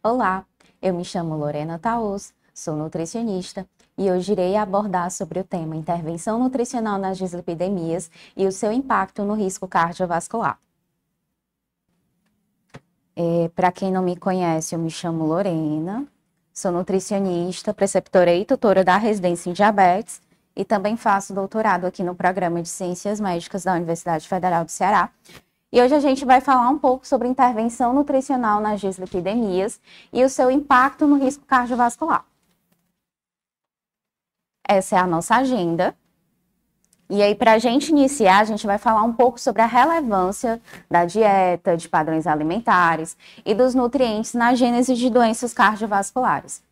Olá, eu me chamo Lorena Taus, sou nutricionista e hoje irei abordar sobre o tema intervenção nutricional nas dislipidemias e o seu impacto no risco cardiovascular. Para quem não me conhece, eu me chamo Lorena, sou nutricionista, preceptora e tutora da residência em diabetes e também faço doutorado aqui no Programa de Ciências Médicas da Universidade Federal do Ceará. E hoje a gente vai falar um pouco sobre intervenção nutricional nas dislipidemias e o seu impacto no risco cardiovascular. Essa é a nossa agenda. E aí, para a gente iniciar, a gente vai falar um pouco sobre a relevância da dieta, de padrões alimentares e dos nutrientes na gênese de doenças cardiovasculares.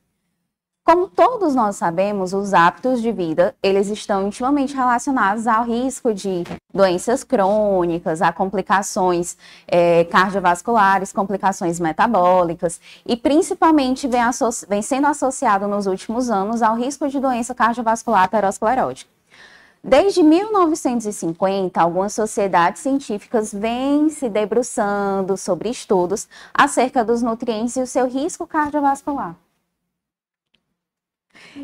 Como todos nós sabemos, os hábitos de vida, eles estão intimamente relacionados ao risco de doenças crônicas, a complicações cardiovasculares, complicações metabólicas e principalmente vem sendo associado nos últimos anos ao risco de doença cardiovascular aterosclerótica. Desde 1950, algumas sociedades científicas vêm se debruçando sobre estudos acerca dos nutrientes e o seu risco cardiovascular.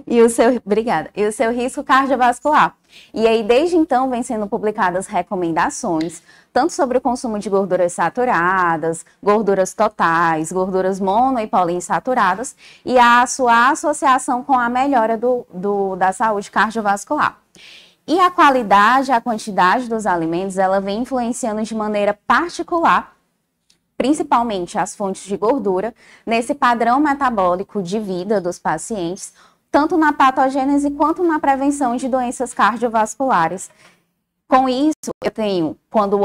E o seu risco cardiovascular. E aí, desde então, vem sendo publicadas recomendações, tanto sobre o consumo de gorduras saturadas, gorduras totais, gorduras mono e poliinsaturadas, e a sua associação com a melhora da saúde cardiovascular. E a qualidade, a quantidade dos alimentos, ela vem influenciando de maneira particular, principalmente as fontes de gordura, nesse padrão metabólico de vida dos pacientes, tanto na patogênese quanto na prevenção de doenças cardiovasculares. Com isso, eu tenho, quando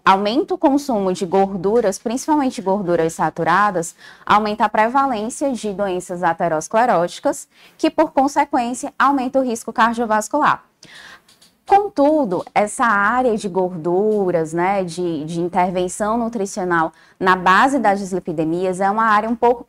aumenta o consumo de gorduras, principalmente gorduras saturadas, aumenta a prevalência de doenças ateroscleróticas, que, por consequência, aumenta o risco cardiovascular. Contudo, essa área de gorduras, né, de intervenção nutricional na base das dislipidemias é uma área um pouco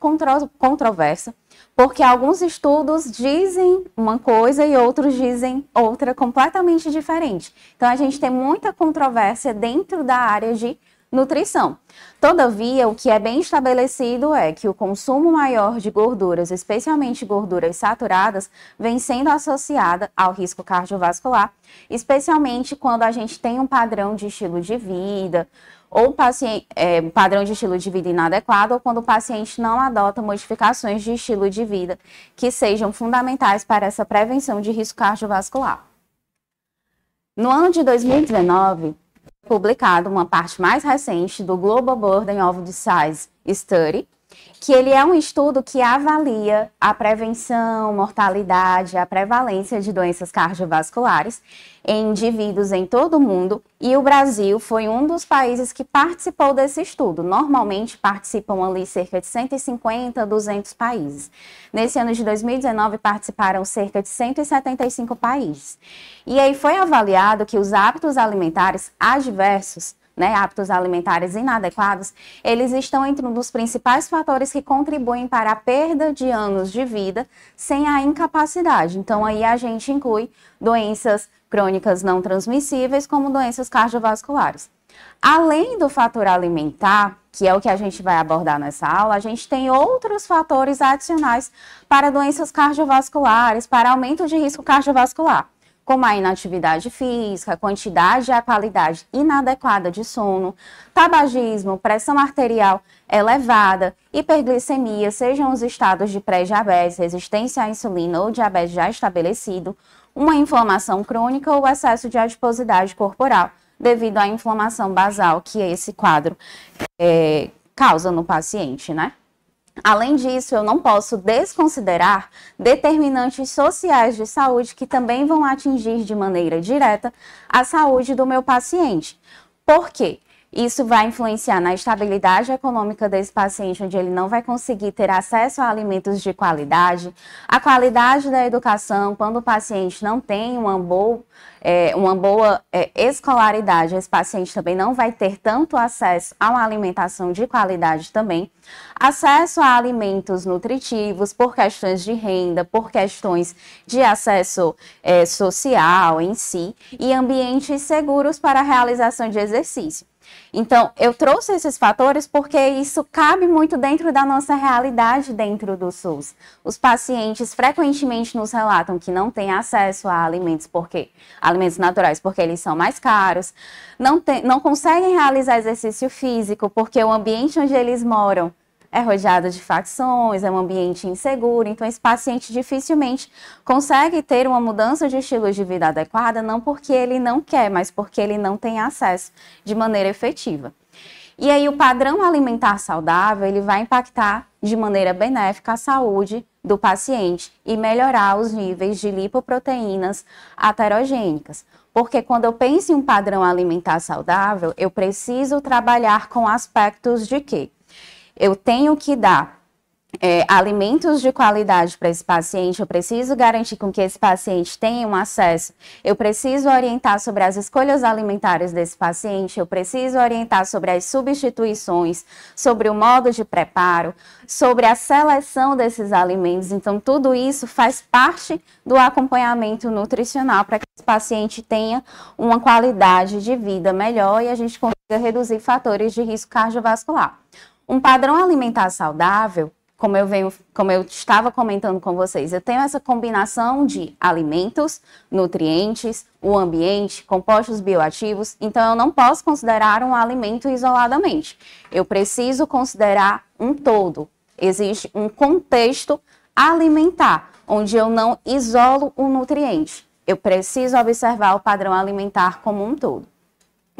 controversa, porque alguns estudos dizem uma coisa e outros dizem outra completamente diferente. Então, a gente tem muita controvérsia dentro da área de nutrição. Todavia, o que é bem estabelecido é que o consumo maior de gorduras, especialmente gorduras saturadas, vem sendo associada ao risco cardiovascular, especialmente quando a gente tem um padrão de estilo de vida, ou padrão de estilo de vida inadequado, ou quando o paciente não adota modificações de estilo de vida que sejam fundamentais para essa prevenção de risco cardiovascular. No ano de 2019, publicado uma parte mais recente do Global Burden of Disease Study, que ele é um estudo que avalia a prevenção, mortalidade, a prevalência de doenças cardiovasculares em indivíduos em todo o mundo, e o Brasil foi um dos países que participou desse estudo. Normalmente participam ali cerca de 150, 200 países. Nesse ano de 2019 participaram cerca de 175 países. E aí foi avaliado que os hábitos alimentares adversos, hábitos alimentares inadequados, eles estão entre um dos principais fatores que contribuem para a perda de anos de vida sem a incapacidade. Então, aí a gente inclui doenças crônicas não transmissíveis, como doenças cardiovasculares. Além do fator alimentar, que é o que a gente vai abordar nessa aula, a gente tem outros fatores adicionais para doenças cardiovasculares, para aumento de risco cardiovascular, como a inatividade física, a quantidade e a qualidade inadequada de sono, tabagismo, pressão arterial elevada, hiperglicemia, sejam os estados de pré-diabetes, resistência à insulina ou diabetes já estabelecido, uma inflamação crônica ou excesso de adiposidade corporal, devido à inflamação basal que esse quadro causa no paciente, né? Além disso, eu não posso desconsiderar determinantes sociais de saúde que também vão atingir de maneira direta a saúde do meu paciente. Por quê? Isso vai influenciar na estabilidade econômica desse paciente, onde ele não vai conseguir ter acesso a alimentos de qualidade, a qualidade da educação, quando o paciente não tem uma boa escolaridade, esse paciente também não vai ter tanto acesso a uma alimentação de qualidade também, acesso a alimentos nutritivos por questões de renda, por questões de acesso social em si, e ambientes seguros para a realização de exercício. Então, eu trouxe esses fatores porque isso cabe muito dentro da nossa realidade dentro do SUS. Os pacientes frequentemente nos relatam que não têm acesso a alimentos naturais porque eles são mais caros, não conseguem realizar exercício físico porque o ambiente onde eles moram é rodeado de facções, é um ambiente inseguro, então esse paciente dificilmente consegue ter uma mudança de estilo de vida adequada, não porque ele não quer, mas porque ele não tem acesso de maneira efetiva. E aí o padrão alimentar saudável, ele vai impactar de maneira benéfica a saúde do paciente e melhorar os níveis de lipoproteínas aterogênicas. Porque quando eu penso em um padrão alimentar saudável, eu preciso trabalhar com aspectos de quê? Eu tenho que dar alimentos de qualidade para esse paciente, eu preciso garantir com que esse paciente tenha um acesso, eu preciso orientar sobre as escolhas alimentares desse paciente, eu preciso orientar sobre as substituições, sobre o modo de preparo, sobre a seleção desses alimentos. Então, tudo isso faz parte do acompanhamento nutricional para que esse paciente tenha uma qualidade de vida melhor e a gente consiga reduzir fatores de risco cardiovascular. Um padrão alimentar saudável, como eu estava comentando com vocês, eu tenho essa combinação de alimentos, nutrientes, o ambiente, compostos bioativos, então eu não posso considerar um alimento isoladamente. Eu preciso considerar um todo. Existe um contexto alimentar, onde eu não isolo o nutriente. Eu preciso observar o padrão alimentar como um todo.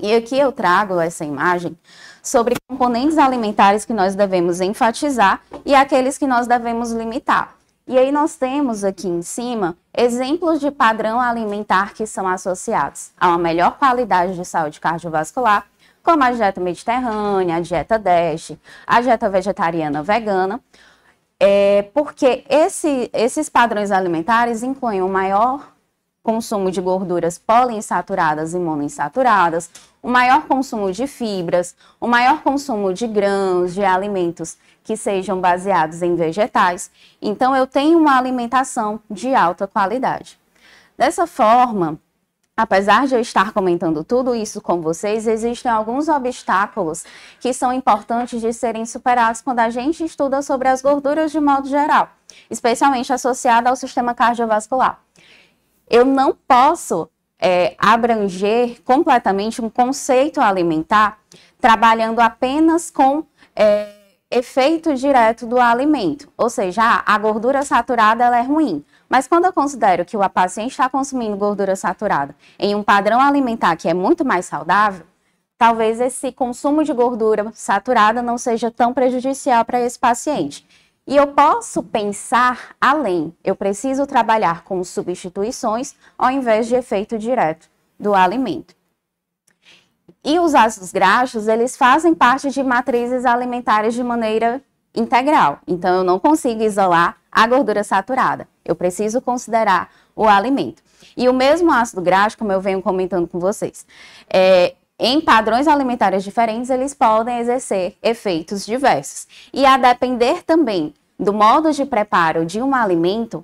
E aqui eu trago essa imagem sobre componentes alimentares que nós devemos enfatizar e aqueles que nós devemos limitar. E aí nós temos aqui em cima exemplos de padrão alimentar que são associados a uma melhor qualidade de saúde cardiovascular, como a dieta mediterrânea, a dieta DASH, a dieta vegetariana vegana, porque esses padrões alimentares incluem o maior consumo de gorduras poliinsaturadas e monoinsaturadas, o maior consumo de fibras, o maior consumo de grãos, de alimentos que sejam baseados em vegetais. Então, eu tenho uma alimentação de alta qualidade. Dessa forma, apesar de eu estar comentando tudo isso com vocês, existem alguns obstáculos que são importantes de serem superados quando a gente estuda sobre as gorduras de modo geral, especialmente associada ao sistema cardiovascular. Eu não posso abranger completamente um conceito alimentar trabalhando apenas com efeito direto do alimento. Ou seja, a gordura saturada ela é ruim. Mas quando eu considero que o paciente está consumindo gordura saturada em um padrão alimentar que é muito mais saudável, talvez esse consumo de gordura saturada não seja tão prejudicial para esse paciente. E eu posso pensar além, eu preciso trabalhar com substituições ao invés de efeito direto do alimento. E os ácidos graxos, eles fazem parte de matrizes alimentares de maneira integral. Então, eu não consigo isolar a gordura saturada. Eu preciso considerar o alimento. E o mesmo ácido graxo, como eu venho comentando com vocês, em padrões alimentares diferentes, eles podem exercer efeitos diversos. E a depender também do modo de preparo de um alimento,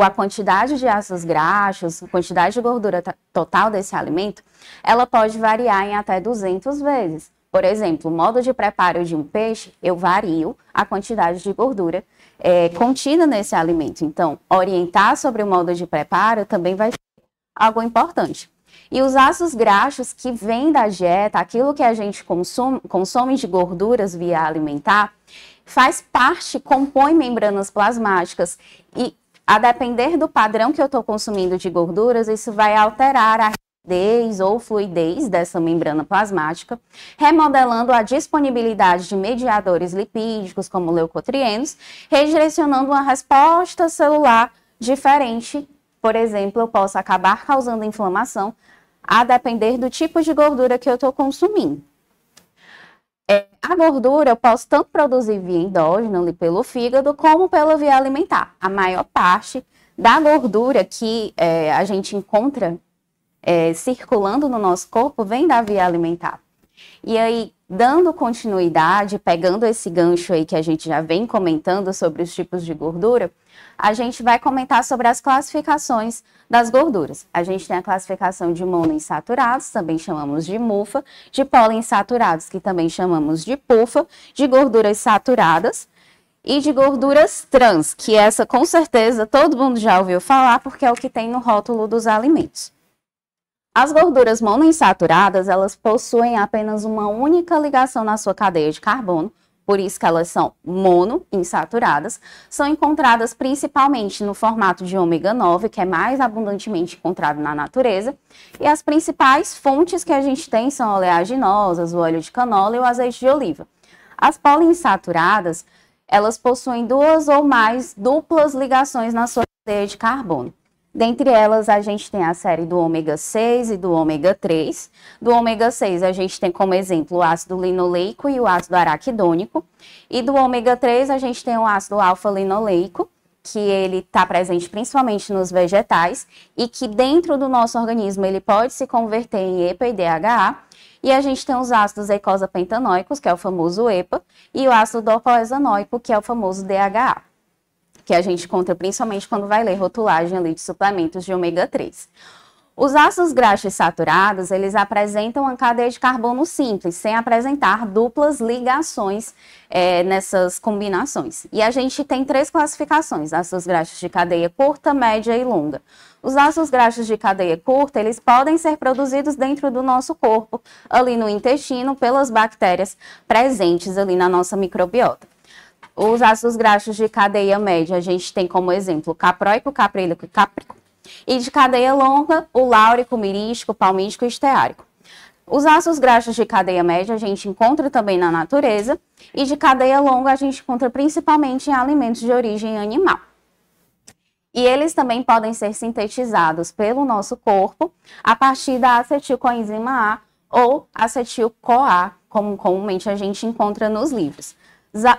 a quantidade de ácidos graxos, a quantidade de gordura total desse alimento, ela pode variar em até 200 vezes. Por exemplo, o modo de preparo de um peixe, eu vario a quantidade de gordura contida nesse alimento. Então, orientar sobre o modo de preparo também vai ser algo importante. E os ácidos graxos que vêm da dieta, aquilo que a gente consome de gorduras via alimentar, faz parte, compõe membranas plasmáticas e, a depender do padrão que eu estou consumindo de gorduras, isso vai alterar a rigidez ou fluidez dessa membrana plasmática, remodelando a disponibilidade de mediadores lipídicos, como leucotrienos, redirecionando uma resposta celular diferente. Por exemplo, eu posso acabar causando inflamação, a depender do tipo de gordura que eu estou consumindo. A gordura eu posso tanto produzir via endógena, ali pelo fígado, como pela via alimentar. A maior parte da gordura que a gente encontra circulando no nosso corpo vem da via alimentar. E aí, dando continuidade, pegando esse gancho aí que a gente já vem comentando sobre os tipos de gordura, a gente vai comentar sobre as classificações das gorduras. A gente tem a classificação de monoinsaturados, também chamamos de MUFA, de poliinsaturados, que também chamamos de PUFA, de gorduras saturadas e de gorduras trans, que essa com certeza todo mundo já ouviu falar, porque é o que tem no rótulo dos alimentos. As gorduras monoinsaturadas, elas possuem apenas uma única ligação na sua cadeia de carbono, por isso que elas são monoinsaturadas, são encontradas principalmente no formato de ômega 9, que é mais abundantemente encontrado na natureza, e as principais fontes que a gente tem são oleaginosas, o óleo de canola e o azeite de oliva. As poliinsaturadas, elas possuem duas ou mais duplas ligações na sua cadeia de carbono. Dentre elas, a gente tem a série do ômega 6 e do ômega 3. Do ômega 6, a gente tem como exemplo o ácido linoleico e o ácido araquidônico. E do ômega 3, a gente tem o ácido alfa-linoleico, que ele está presente principalmente nos vegetais e que dentro do nosso organismo ele pode se converter em EPA e DHA. E a gente tem os ácidos eicosapentanoicos, que é o famoso EPA, e o ácido docohexanoico, que é o famoso DHA, que a gente encontra principalmente quando vai ler rotulagem ali de suplementos de ômega 3. Os ácidos graxos saturados, eles apresentam uma cadeia de carbono simples, sem apresentar duplas ligações nessas combinações. E a gente tem três classificações: ácidos graxos de cadeia curta, média e longa. Os ácidos graxos de cadeia curta, eles podem ser produzidos dentro do nosso corpo, ali no intestino, pelas bactérias presentes ali na nossa microbiota. Os ácidos graxos de cadeia média, a gente tem como exemplo capróico, caprílico e cáprico. E de cadeia longa, o láurico, mirístico, palmítico e esteárico. Os ácidos graxos de cadeia média a gente encontra também na natureza. E de cadeia longa a gente encontra principalmente em alimentos de origem animal. E eles também podem ser sintetizados pelo nosso corpo a partir da acetilcoenzima A ou acetil-CoA, como comumente a gente encontra nos livros.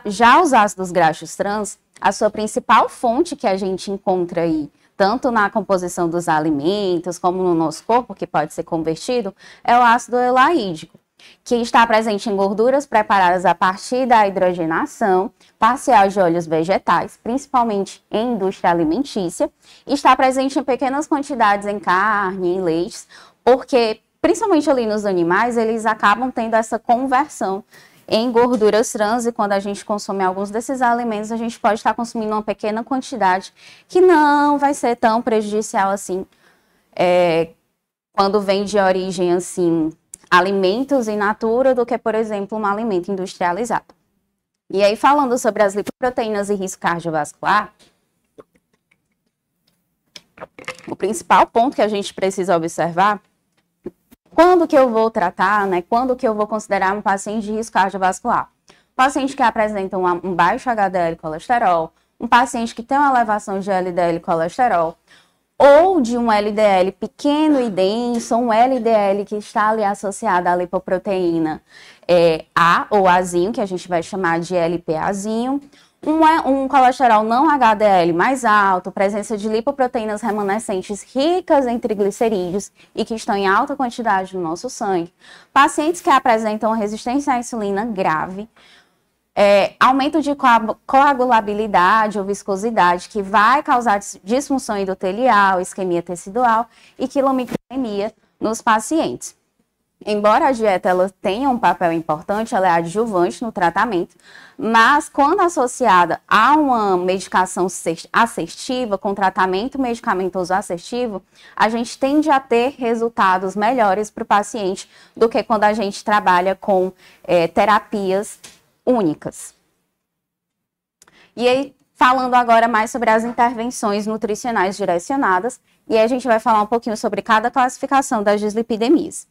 Já os ácidos graxos trans, a sua principal fonte que a gente encontra aí, tanto na composição dos alimentos como no nosso corpo, que pode ser convertido, é o ácido elaídico, que está presente em gorduras preparadas a partir da hidrogenação parcial de óleos vegetais, principalmente em indústria alimentícia, e está presente em pequenas quantidades em carne, em leites, porque, principalmente ali nos animais, eles acabam tendo essa conversão em gorduras trans, e quando a gente consome alguns desses alimentos, a gente pode estar consumindo uma pequena quantidade que não vai ser tão prejudicial assim, quando vem de origem, assim, alimentos in natura, do que, por exemplo, um alimento industrializado. E aí, falando sobre as lipoproteínas e risco cardiovascular, o principal ponto que a gente precisa observar: quando que eu vou tratar, né? Quando que eu vou considerar um paciente de risco cardiovascular? Paciente que apresenta um baixo HDL colesterol, um paciente que tem uma elevação de LDL colesterol, ou de um LDL pequeno e denso, um LDL que está ali associado à lipoproteína A ou Azinho, que a gente vai chamar de LPAzinho, um colesterol não HDL mais alto, presença de lipoproteínas remanescentes ricas em triglicerídeos e que estão em alta quantidade no nosso sangue, pacientes que apresentam resistência à insulina grave, aumento de coagulabilidade ou viscosidade, que vai causar disfunção endotelial, isquemia tecidual e quilomicronemia nos pacientes. Embora a dieta ela tenha um papel importante, ela é adjuvante no tratamento, mas quando associada a uma medicação assertiva, com tratamento medicamentoso assertivo, a gente tende a ter resultados melhores para o paciente do que quando a gente trabalha com terapias únicas. E aí, falando agora mais sobre as intervenções nutricionais direcionadas, e aí a gente vai falar um pouquinho sobre cada classificação das dislipidemias.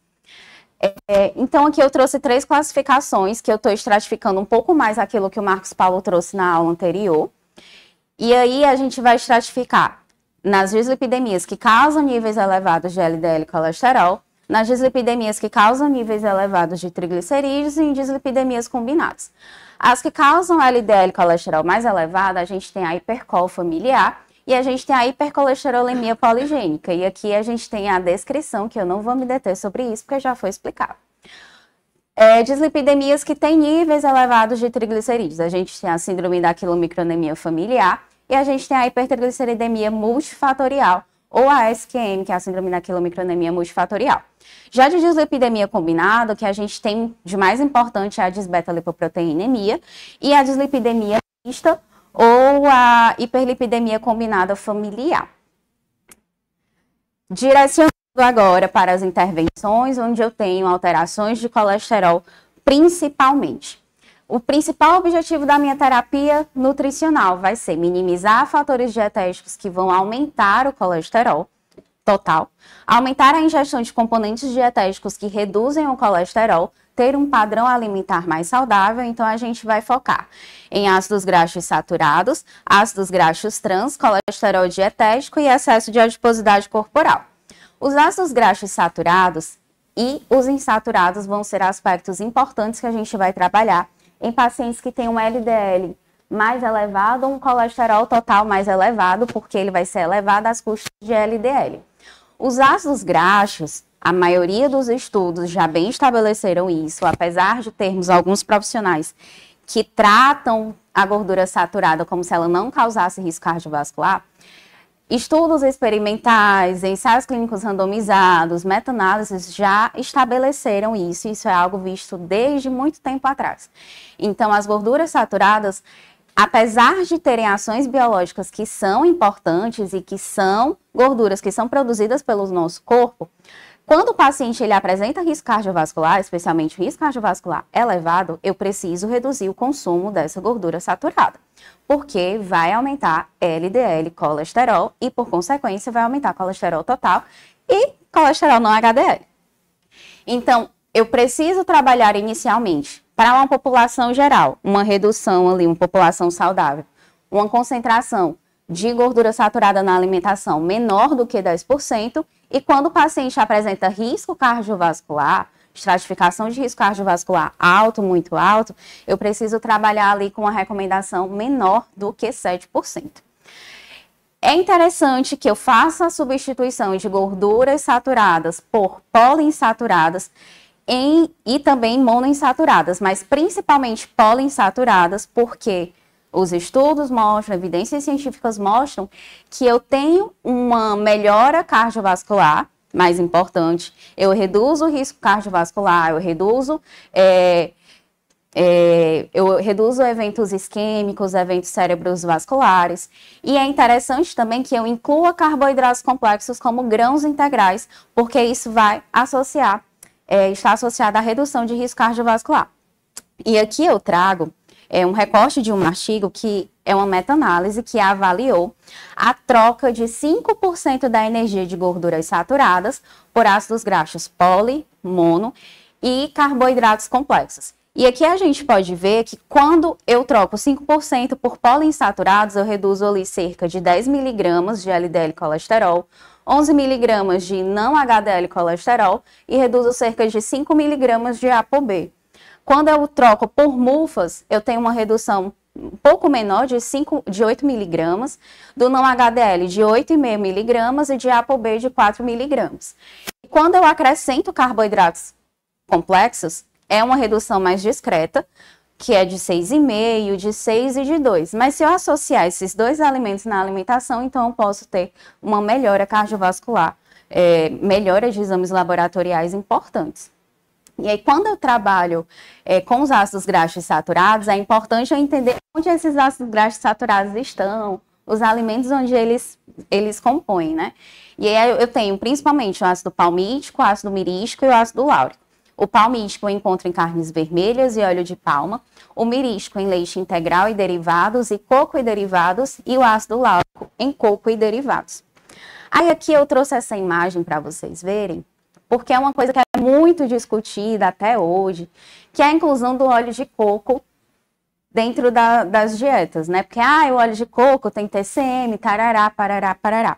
Então, aqui eu trouxe três classificações, que eu estou estratificando um pouco mais aquilo que o Marcos Paulo trouxe na aula anterior. E aí a gente vai estratificar nas dislipidemias que causam níveis elevados de LDL colesterol, nas dislipidemias que causam níveis elevados de triglicerídeos e em dislipidemias combinadas. As que causam LDL colesterol mais elevado, a gente tem a hipercol familiar, e a gente tem a hipercolesterolemia poligênica. E aqui a gente tem a descrição, que eu não vou me deter sobre isso, porque já foi explicado. Dislipidemias que têm níveis elevados de triglicerídeos. A gente tem a síndrome da quilomicronemia familiar e a gente tem a hipertrigliceridemia multifatorial, ou a SQM, que é a síndrome da quilomicronemia multifatorial. Já de dislipidemia combinada, o que a gente tem de mais importante é a disbeta-lipoproteinemia e a dislipidemia mista, ou a hiperlipidemia combinada familiar. Direcionando agora para as intervenções, onde eu tenho alterações de colesterol, principalmente. O principal objetivo da minha terapia nutricional vai ser minimizar fatores dietéticos que vão aumentar o colesterol total, aumentar a ingestão de componentes dietéticos que reduzem o colesterol, ter um padrão alimentar mais saudável. Então a gente vai focar em ácidos graxos saturados, ácidos graxos trans, colesterol dietético e excesso de adiposidade corporal. Os ácidos graxos saturados e os insaturados vão ser aspectos importantes que a gente vai trabalhar em pacientes que têm um LDL mais elevado ou um colesterol total mais elevado, porque ele vai ser elevado às custas de LDL. Os ácidos graxos, a maioria dos estudos já bem estabeleceram isso, apesar de termos alguns profissionais que tratam a gordura saturada como se ela não causasse risco cardiovascular. Estudos experimentais, ensaios clínicos randomizados, meta-análises já estabeleceram isso. Isso é algo visto desde muito tempo atrás. Então, as gorduras saturadas, apesar de terem ações biológicas que são importantes e que são gorduras que são produzidas pelo nosso corpo, quando o paciente ele apresenta risco cardiovascular, especialmente risco cardiovascular elevado, eu preciso reduzir o consumo dessa gordura saturada, porque vai aumentar LDL, colesterol, e por consequência vai aumentar colesterol total e colesterol não HDL. Então, eu preciso trabalhar inicialmente para uma população geral, uma redução ali, uma população saudável, uma concentração de gordura saturada na alimentação menor do que 10%, e quando o paciente apresenta risco cardiovascular, estratificação de risco cardiovascular alto, muito alto, eu preciso trabalhar ali com uma recomendação menor do que 7%. É interessante que eu faça a substituição de gorduras saturadas por poliinsaturadas e também monoinsaturadas, mas principalmente poliinsaturadas, porque os estudos mostram, evidências científicas mostram que eu tenho uma melhora cardiovascular, mais importante, eu reduzo o risco cardiovascular, eu reduzo eventos isquêmicos, eventos cerebrovasculares. E é interessante também que eu inclua carboidratos complexos como grãos integrais, porque isso vai está associado à redução de risco cardiovascular. E aqui eu trago um recorte de um artigo que é uma meta-análise que avaliou a troca de 5% da energia de gorduras saturadas por ácidos graxos poli, mono e carboidratos complexos. E aqui a gente pode ver que quando eu troco 5% por poliinsaturados, eu reduzo ali cerca de 10 miligramas de LDL colesterol, 11 miligramas de não HDL colesterol e reduzo cerca de 5 miligramas de ApoB. Quando eu troco por mufas, eu tenho uma redução um pouco menor de 8 miligramas, do não HDL de 8,5 miligramas e de ApoB de 4 miligramas. Quando eu acrescento carboidratos complexos, é uma redução mais discreta, que é de 6,5, de 6 e de 2. Mas se eu associar esses dois alimentos na alimentação, então eu posso ter uma melhora cardiovascular, melhora de exames laboratoriais importantes. E aí, quando eu trabalho com os ácidos graxos saturados, é importante eu entender onde esses ácidos graxos saturados estão, os alimentos onde eles compõem, né? E aí eu tenho principalmente o ácido palmítico, o ácido mirístico e o ácido láurico. O palmítico eu encontro em carnes vermelhas e óleo de palma, o mirístico em leite integral e derivados, e coco e derivados, e o ácido láurico em coco e derivados. Aí aqui eu trouxe essa imagem para vocês verem, porque é uma coisa que é muito discutida até hoje, que é a inclusão do óleo de coco dentro das dietas, né? Porque o óleo de coco tem TCM, tarará, parará, parará.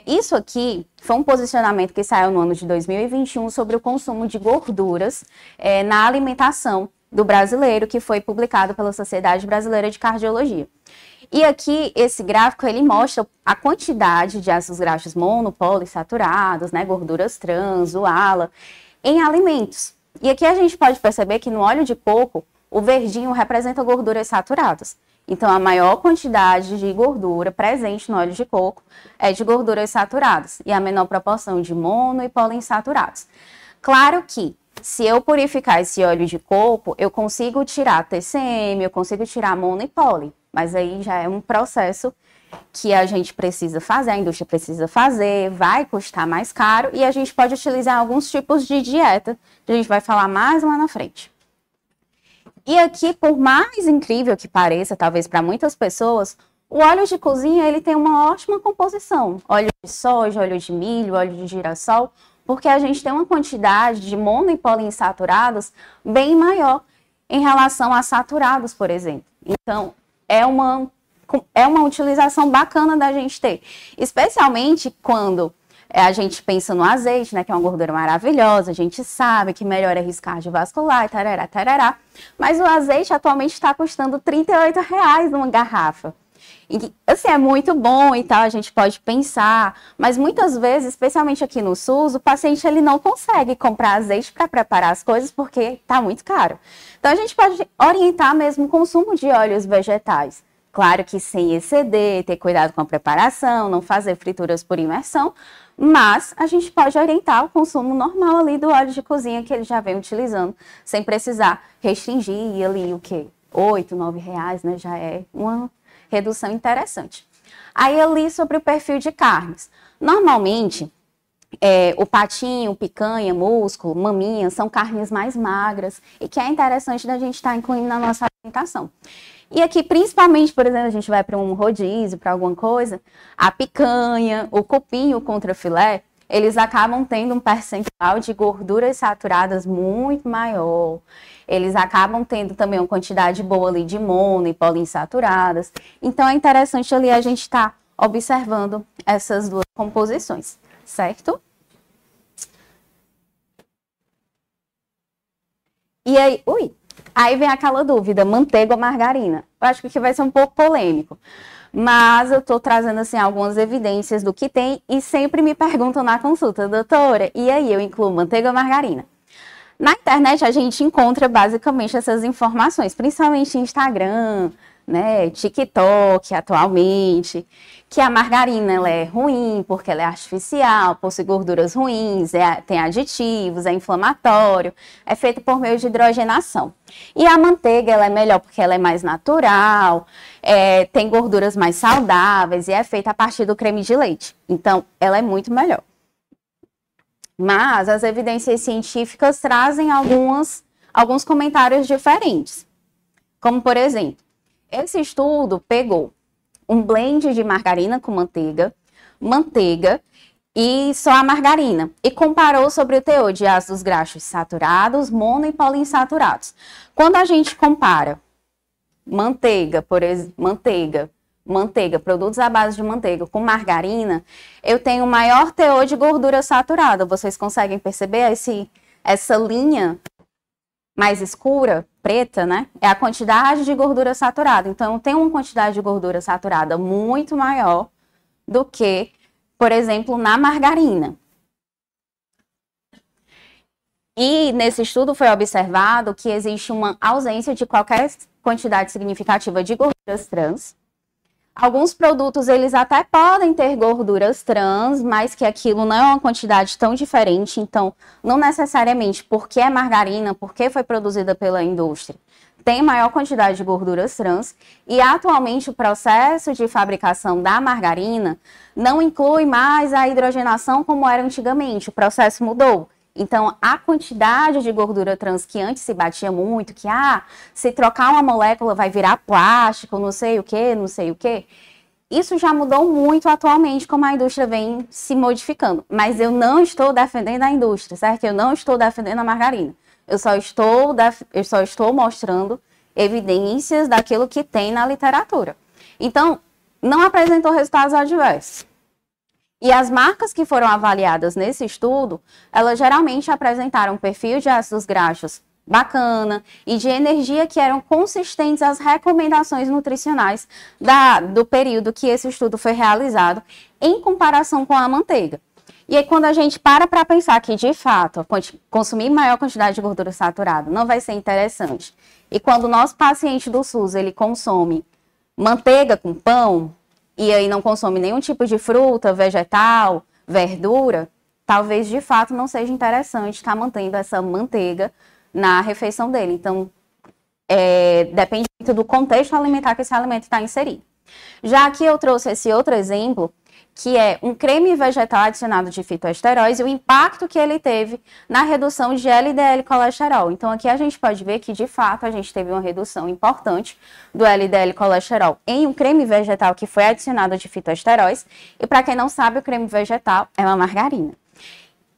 Isso aqui foi um posicionamento que saiu no ano de 2021 sobre o consumo de gorduras na alimentação do brasileiro, que foi publicado pela Sociedade Brasileira de Cardiologia. E aqui, esse gráfico, ele mostra a quantidade de ácidos graxos mono, poliinsaturados, né, gorduras trans, o ALA, em alimentos. E aqui a gente pode perceber que no óleo de coco, o verdinho representa gorduras saturadas. Então, a maior quantidade de gordura presente no óleo de coco é de gorduras saturadas e a menor proporção de mono e poliinsaturados. Claro que, se eu purificar esse óleo de coco, eu consigo tirar TCM, eu consigo tirar mono e poli, mas aí já é um processo que a gente precisa fazer, a indústria precisa fazer, vai custar mais caro e a gente pode utilizar alguns tipos de dieta, que a gente vai falar mais lá na frente. E aqui, por mais incrível que pareça, talvez para muitas pessoas, o óleo de cozinha ele tem uma ótima composição. Óleo de soja, óleo de milho, óleo de girassol, porque a gente tem uma quantidade de mono e poliinsaturados bem maior em relação a saturados, por exemplo. Então, é uma utilização bacana da gente ter, especialmente quando a gente pensa no azeite, né, que é uma gordura maravilhosa, a gente sabe que melhora risco cardiovascular, tarará, tarará, mas o azeite atualmente está custando R$38 numa garrafa. E, assim, é muito bom e tal, a gente pode pensar, mas muitas vezes, especialmente aqui no SUS, o paciente ele não consegue comprar azeite para preparar as coisas porque está muito caro. Então, a gente pode orientar mesmo o consumo de óleos vegetais. Claro que sem exceder, ter cuidado com a preparação, não fazer frituras por imersão, mas a gente pode orientar o consumo normal ali do óleo de cozinha que ele já vem utilizando, sem precisar restringir ali o quê? R$8, R$9, né? Já é uma redução interessante. Aí ali sobre o perfil de carnes. Normalmente, o patinho, picanha, músculo, maminha, são carnes mais magras e que é interessante da gente estar incluindo na nossa alimentação. E aqui, principalmente, por exemplo, a gente vai para um rodízio, para alguma coisa, a picanha, o cupim e o contrafilé, eles acabam tendo um percentual de gorduras saturadas muito maior. Eles acabam tendo também uma quantidade boa ali de mono e poliinsaturadas. Então, é interessante ali a gente estar observando essas duas composições, certo? E aí, aí vem aquela dúvida, manteiga ou margarina? Eu acho que aqui vai ser um pouco polêmico, mas eu estou trazendo assim algumas evidências do que tem e sempre me perguntam na consulta, doutora, e aí eu incluo manteiga ou margarina? Na internet a gente encontra basicamente essas informações, principalmente em Instagram, né, TikTok atualmente, que a margarina ela é ruim porque ela é artificial, possui gorduras ruins, tem aditivos, é inflamatório, é feito por meio de hidrogenação. E a manteiga ela é melhor porque ela é mais natural, tem gorduras mais saudáveis e é feita a partir do creme de leite. Então, ela é muito melhor. Mas as evidências científicas trazem alguns comentários diferentes. Como, por exemplo, esse estudo pegou um blend de margarina com manteiga e só a margarina e comparou sobre o teor de ácidos graxos saturados, mono e poliinsaturados. Quando a gente compara manteiga, por exemplo, produtos à base de manteiga com margarina, eu tenho maior teor de gordura saturada. Vocês conseguem perceber essa linha mais escura, preta, né? É a quantidade de gordura saturada. Então, eu tenho uma quantidade de gordura saturada muito maior do que, por exemplo, na margarina. E nesse estudo foi observado que existe uma ausência de qualquer quantidade significativa de gorduras trans. Alguns produtos, eles até podem ter gorduras trans, mas que aquilo não é uma quantidade tão diferente. Então, não necessariamente porque é margarina, porque foi produzida pela indústria, tem maior quantidade de gorduras trans. E, atualmente, o processo de fabricação da margarina não inclui mais a hidrogenação como era antigamente. O processo mudou. Então, a quantidade de gordura trans que antes se batia muito, que se trocar uma molécula vai virar plástico, não sei o que, isso já mudou muito atualmente, como a indústria vem se modificando. Mas eu não estou defendendo a indústria, certo? Eu não estou defendendo a margarina. Eu só estou mostrando evidências daquilo que tem na literatura. Então, não apresentou resultados adversos. E as marcas que foram avaliadas nesse estudo, elas geralmente apresentaram um perfil de ácidos graxos bacana e de energia que eram consistentes às recomendações nutricionais do período que esse estudo foi realizado em comparação com a manteiga. E aí, quando a gente para pensar que, de fato, consumir maior quantidade de gordura saturada não vai ser interessante, e quando o nosso paciente do SUS, ele consome manteiga com pão, e aí não consome nenhum tipo de fruta, vegetal, verdura, talvez, de fato, não seja interessante estar mantendo essa manteiga na refeição dele. Então, depende muito do contexto alimentar que esse alimento está inserido. Já aqui eu trouxe esse outro exemplo, que é um creme vegetal adicionado de fitoesteróis e o impacto que ele teve na redução de LDL colesterol. Então, aqui a gente pode ver que, de fato, a gente teve uma redução importante do LDL colesterol em um creme vegetal que foi adicionado de fitoesteróis. E, para quem não sabe, o creme vegetal é uma margarina.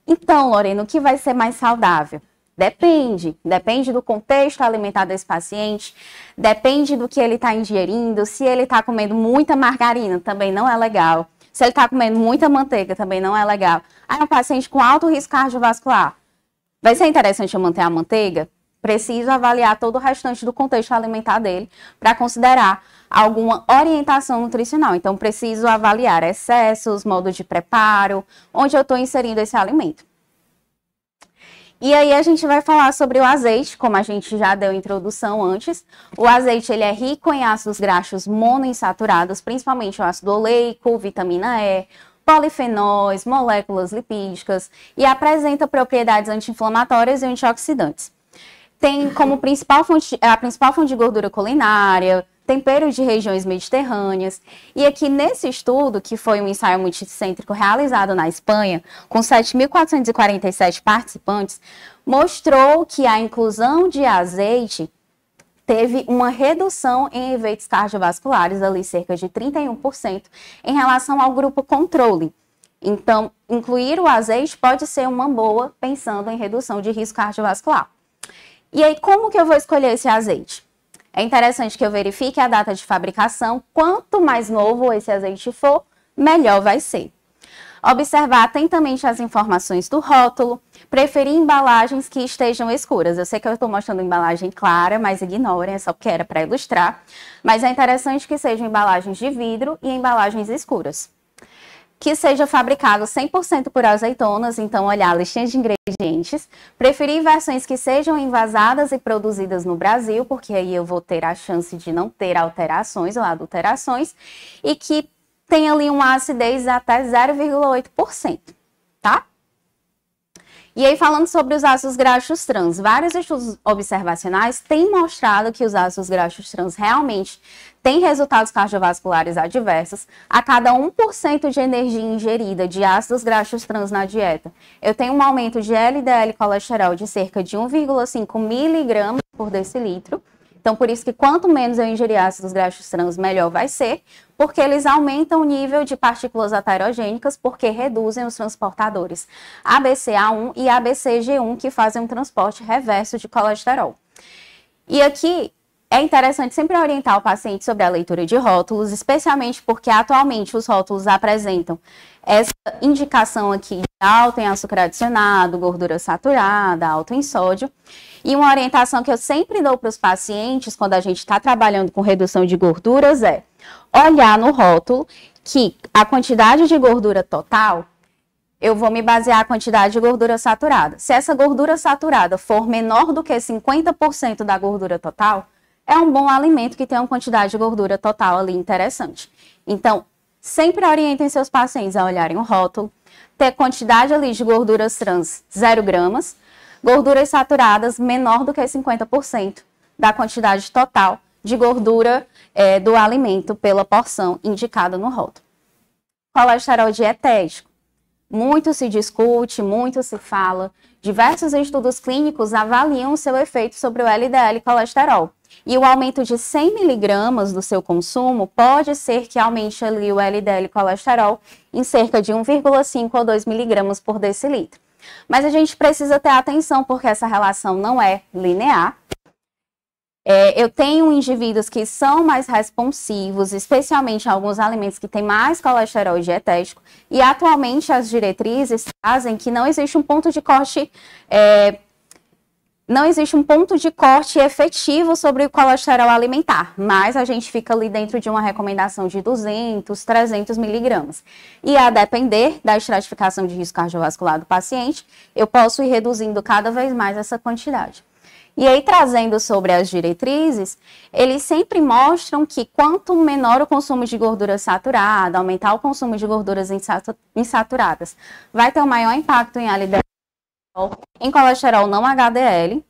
Então, Lorena, o que vai ser mais saudável? Depende do contexto alimentar desse paciente, depende do que ele está ingerindo. Se ele está comendo muita margarina, também não é legal. Se ele está comendo muita manteiga, também não é legal. Aí um paciente com alto risco cardiovascular, vai ser interessante eu manter a manteiga? Preciso avaliar todo o restante do contexto alimentar dele para considerar alguma orientação nutricional. Então, preciso avaliar excessos, modo de preparo, onde eu estou inserindo esse alimento. E aí a gente vai falar sobre o azeite, como a gente já deu introdução antes. O azeite, ele é rico em ácidos graxos monoinsaturados, principalmente o ácido oleico, vitamina E, polifenóis, moléculas lipídicas, e apresenta propriedades anti-inflamatórias e antioxidantes. Tem como a principal fonte de gordura culinária, tempero de regiões mediterrâneas. E aqui nesse estudo, que foi um ensaio multicêntrico realizado na Espanha, com 7.447 participantes, mostrou que a inclusão de azeite teve uma redução em eventos cardiovasculares, ali cerca de 31%, em relação ao grupo controle. Então, incluir o azeite pode ser uma boa, pensando em redução de risco cardiovascular. E aí, como que eu vou escolher esse azeite? É interessante que eu verifique a data de fabricação. Quanto mais novo esse azeite for, melhor vai ser. Observar atentamente as informações do rótulo. Preferir embalagens que estejam escuras. Eu sei que eu estou mostrando embalagem clara, mas ignorem, é só porque era para ilustrar. Mas é interessante que sejam embalagens de vidro e embalagens escuras. Que seja fabricado 100% por azeitonas, então olhar a listinha de ingredientes. Preferir versões que sejam envasadas e produzidas no Brasil, porque aí eu vou ter a chance de não ter alterações ou adulterações. E que tenha ali uma acidez até 0,8%, tá? E aí, falando sobre os ácidos graxos trans, vários estudos observacionais têm mostrado que os ácidos graxos trans realmente têm resultados cardiovasculares adversos. A cada 1% de energia ingerida de ácidos graxos trans na dieta, eu tenho um aumento de LDL colesterol de cerca de 1,5 miligramas por decilitro. Então, por isso que quanto menos eu ingerir ácidos graxos trans, melhor vai ser, porque eles aumentam o nível de partículas aterogênicas, porque reduzem os transportadores ABCA1 e ABCG1, que fazem um transporte reverso de colesterol. E aqui é interessante sempre orientar o paciente sobre a leitura de rótulos, especialmente porque atualmente os rótulos apresentam essa indicação aqui de alto em açúcar adicionado, gordura saturada, alto em sódio. E uma orientação que eu sempre dou para os pacientes, quando a gente está trabalhando com redução de gorduras, é olhar no rótulo que a quantidade de gordura total, eu vou me basear na quantidade de gordura saturada. Se essa gordura saturada for menor do que 50% da gordura total, é um bom alimento que tem uma quantidade de gordura total ali interessante. Então, sempre orientem seus pacientes a olharem o rótulo, ter quantidade ali de gorduras trans 0 gramas, gorduras saturadas menor do que 50% da quantidade total de gordura do alimento pela porção indicada no rótulo. Colesterol dietético. Muito se discute, muito se fala. Diversos estudos clínicos avaliam o seu efeito sobre o LDL colesterol. E o aumento de 100 miligramas do seu consumo pode ser que aumente ali o LDL colesterol em cerca de 1,5 ou 2 miligramas por decilitro. Mas a gente precisa ter atenção porque essa relação não é linear. Eu tenho indivíduos que são mais responsivos, especialmente em alguns alimentos que têm mais colesterol dietético, e atualmente as diretrizes trazem que não existe um ponto de corte não existe um ponto de corte efetivo sobre o colesterol alimentar, mas a gente fica ali dentro de uma recomendação de 200, 300 miligramas. E a depender da estratificação de risco cardiovascular do paciente, eu posso ir reduzindo cada vez mais essa quantidade. E aí, trazendo sobre as diretrizes, eles sempre mostram que quanto menor o consumo de gordura saturada, aumentar o consumo de gorduras insaturadas, vai ter um maior impacto em LDL, em colesterol não HDL,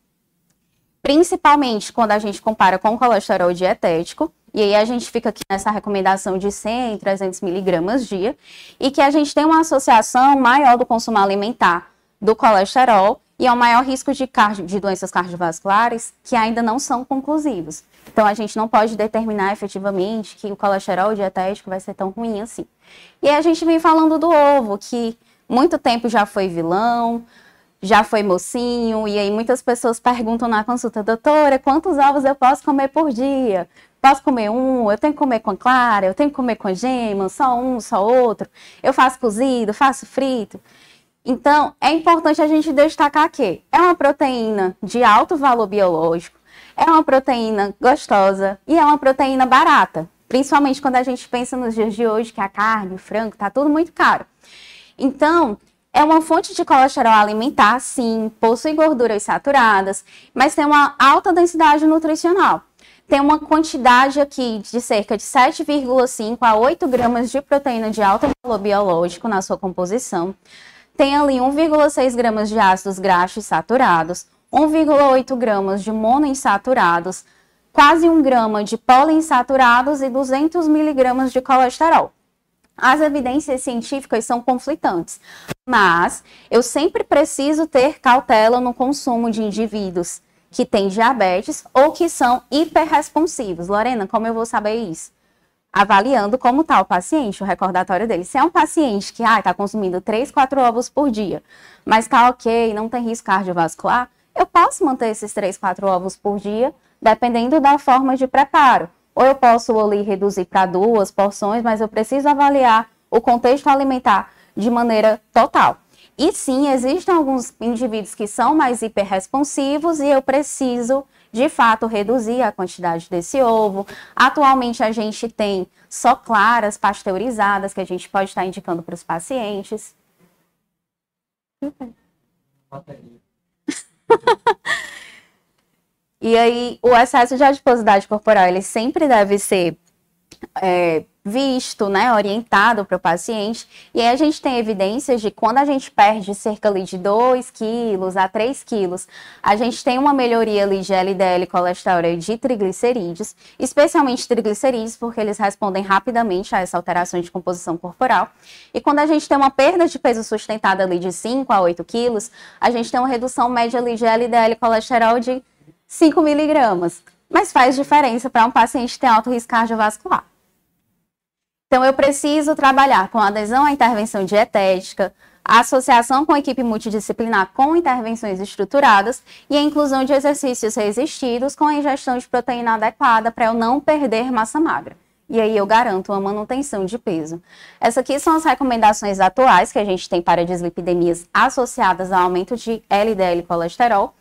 principalmente quando a gente compara com o colesterol dietético, e aí a gente fica aqui nessa recomendação de 100, 300 miligramas dia, e que a gente tem uma associação maior do consumo alimentar do colesterol e ao maior risco de doenças cardiovasculares que ainda não são conclusivos. Então, a gente não pode determinar efetivamente que o colesterol dietético vai ser tão ruim assim. E aí a gente vem falando do ovo, que muito tempo já foi vilão, já foi mocinho, e aí muitas pessoas perguntam na consulta: doutora, quantos ovos eu posso comer por dia? Posso comer um? Eu tenho que comer com clara? Eu tenho que comer com gema? Só um, só outro? Eu faço cozido? Faço frito? Então, é importante a gente destacar que é uma proteína de alto valor biológico, é uma proteína gostosa e é uma proteína barata, principalmente quando a gente pensa nos dias de hoje que a carne, o frango, tá tudo muito caro. Então, é uma fonte de colesterol alimentar, sim, possui gorduras saturadas, mas tem uma alta densidade nutricional. Tem uma quantidade aqui de cerca de 7,5 a 8 gramas de proteína de alto valor biológico na sua composição. Tem ali 1,6 gramas de ácidos graxos saturados, 1,8 gramas de monoinsaturados, quase 1 grama de poliinsaturados e 200 miligramas de colesterol. As evidências científicas são conflitantes, mas eu sempre preciso ter cautela no consumo de indivíduos que têm diabetes ou que são hiperresponsivos. Lorena, como eu vou saber isso? Avaliando como está o paciente, o recordatório dele. Se é um paciente que está consumindo 3, 4 ovos por dia, mas está ok, não tem risco cardiovascular, eu posso manter esses 3, 4 ovos por dia, dependendo da forma de preparo. Ou eu posso ali reduzir para 2 porções, mas eu preciso avaliar o contexto alimentar de maneira total. E sim, existem alguns indivíduos que são mais hiperresponsivos e eu preciso, de fato, reduzir a quantidade desse ovo. Atualmente, a gente tem só claras pasteurizadas que a gente pode estar indicando para os pacientes. E aí, o excesso de adiposidade corporal, ele sempre deve ser visto, né, orientado para o paciente. E aí a gente tem evidências de quando a gente perde cerca ali de 2 quilos a 3 quilos, a gente tem uma melhoria ali de LDL, colesterol e de triglicerídeos, especialmente triglicerídeos, porque eles respondem rapidamente a essa alteração de composição corporal. E quando a gente tem uma perda de peso sustentada ali de 5 a 8 quilos, a gente tem uma redução média ali de LDL e colesterol de 5 miligramas. Mas faz diferença para um paciente que tem alto risco cardiovascular. Então, eu preciso trabalhar com adesão à intervenção dietética, a associação com a equipe multidisciplinar com intervenções estruturadas e a inclusão de exercícios resistidos com a ingestão de proteína adequada para eu não perder massa magra. E aí eu garanto uma manutenção de peso. Essas aqui são as recomendações atuais que a gente tem para dislipidemias associadas ao aumento de LDL e colesterol.